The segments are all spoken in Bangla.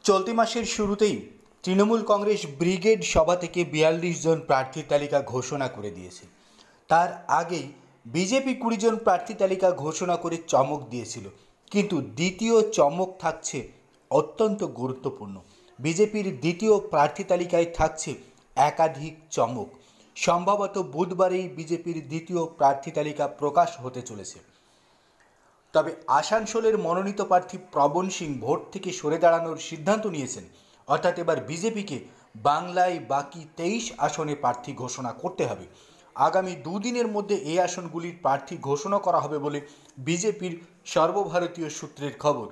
চলতি মাসের শুরুতেই তৃণমূল কংগ্রেস ব্রিগেড সভা থেকে ৪২ জন প্রার্থী তালিকা ঘোষণা করে দিয়েছে। তার আগেই বিজেপি ২০ জন প্রার্থী তালিকা ঘোষণা করে চমক দিয়েছিল, কিন্তু দ্বিতীয় চমক থাকছে অত্যন্ত গুরুত্বপূর্ণ। বিজেপির দ্বিতীয় প্রার্থী তালিকায় থাকছে একাধিক চমক। সম্ভবত বুধবারেই বিজেপির দ্বিতীয় প্রার্থী তালিকা প্রকাশ হতে চলেছে। তবে আসানসোলের মনোনীত প্রার্থী প্রবণ সিং ভোট থেকে সরে দাঁড়ানোর সিদ্ধান্ত নিয়েছেন। অর্থাৎ এবার বিজেপিকে বাংলায় বাকি ২৩ আসনে প্রার্থী ঘোষণা করতে হবে। আগামী দুদিনের মধ্যে এই আসনগুলির প্রার্থী ঘোষণা করা হবে বলে বিজেপির সর্বভারতীয় সূত্রের খবর।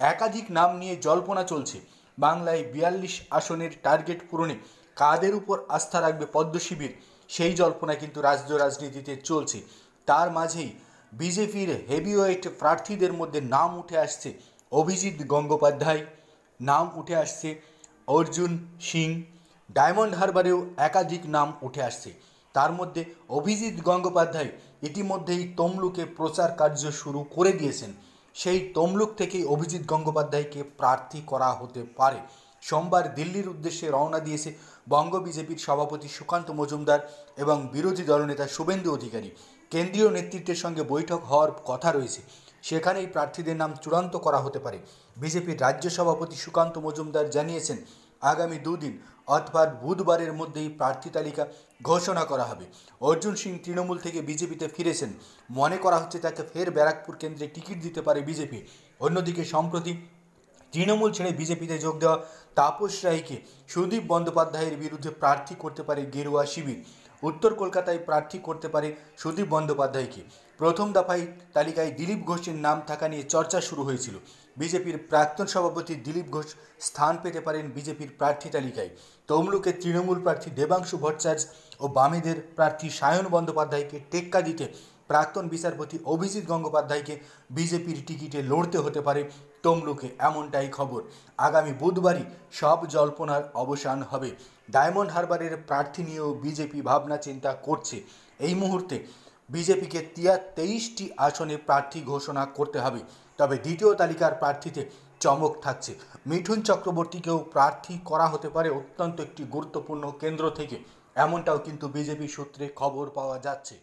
একাধিক নাম নিয়ে জল্পনা চলছে। বাংলায় ৪২ আসনের টার্গেট পূরণে কাদের উপর আস্থা রাখবে পদ্ম শিবির, সেই জল্পনা কিন্তু রাজ্য রাজনীতিতে চলছে। তার মাঝেই বিজেপির হেভিওয়েট প্রার্থীদের মধ্যে নাম উঠে আসছে অভিজিৎ গঙ্গোপাধ্যায়, নাম উঠে আসছে অর্জুন সিং। ডায়মন্ড হারবারেও একাধিক নাম উঠে আসছে। তার মধ্যে অভিজিৎ গঙ্গোপাধ্যায় ইতিমধ্যেই তমলুকে প্রচার কার্য শুরু করে দিয়েছেন। সেই তমলুক থেকেই অভিজিৎ গঙ্গোপাধ্যায়কে প্রার্থী করা হতে পারে। সোমবার দিল্লির উদ্দেশ্যে রওনা দিয়েছে বঙ্গ বিজেপির সভাপতি সুকান্ত মজুমদার এবং বিরোধী দলনেতা শুভেন্দু অধিকারী। কেন্দ্রীয় নেতৃত্বের সঙ্গে বৈঠক হওয়ার কথা রয়েছে, সেখানেই প্রার্থীদের নাম চূড়ান্ত করা হতে পারে। বিজেপির রাজ্য সভাপতি সুকান্ত মজুমদার জানিয়েছেন, আগামী দুদিন অর্থাৎ বুধবারের মধ্যেই প্রার্থী তালিকা ঘোষণা করা হবে। অর্জুন সিং তৃণমূল থেকে বিজেপিতে ফিরেছেন, মনে করা হচ্ছে তাকে ফের ব্যারাকপুর কেন্দ্রে টিকিট দিতে পারে বিজেপি। অন্যদিকে সম্প্রতি তৃণমূল ছেড়ে বিজেপিতে যোগ দেওয়া তাপস রায়কে সুদীপ বন্দ্যোপাধ্যায়ের বিরুদ্ধে প্রার্থী করতে পারে গেরুয়া শিবির। উত্তর কলকাতায় প্রার্থী করতে পারে সুদীপ বন্দ্যোপাধ্যায়কে। প্রথম দফায় তালিকায় দিলীপ ঘোষের নাম থাকা নিয়ে চর্চা শুরু হয়েছিল। বিজেপির প্রাক্তন সভাপতি দিলীপ ঘোষ স্থান পেতে পারেন বিজেপির প্রার্থী তালিকায়। তমলুকে তৃণমূল প্রার্থী দেবাংশু ভট্টাচার্য ও বামেদের প্রার্থী সায়ন বন্দ্যোপাধ্যায়কে টেক্কা দিতে প্রাক্তন বিচারপতি অভিজিৎ গঙ্গোপাধ্যায়কে বিজেপির টিকিটে লড়তে হতে পারে তমলুকে, এমনটাই খবর। আগামী বুধবারই সব জল্পনার অবসান হবে। ডায়মন্ড হারবারের প্রার্থী নিয়েও বিজেপি ভাবনা চিন্তা করছে। এই মুহূর্তে বিজেপিকে ২৩টি আসনে প্রার্থী ঘোষণা করতে হবে। তবে দ্বিতীয় তালিকার প্রার্থীতে চমক থাকছে। মিঠুন চক্রবর্তীকেও প্রার্থী করা হতে পারে অত্যন্ত একটি গুরুত্বপূর্ণ কেন্দ্র থেকে, এমনটাও কিন্তু বিজেপি সূত্রে খবর পাওয়া যাচ্ছে।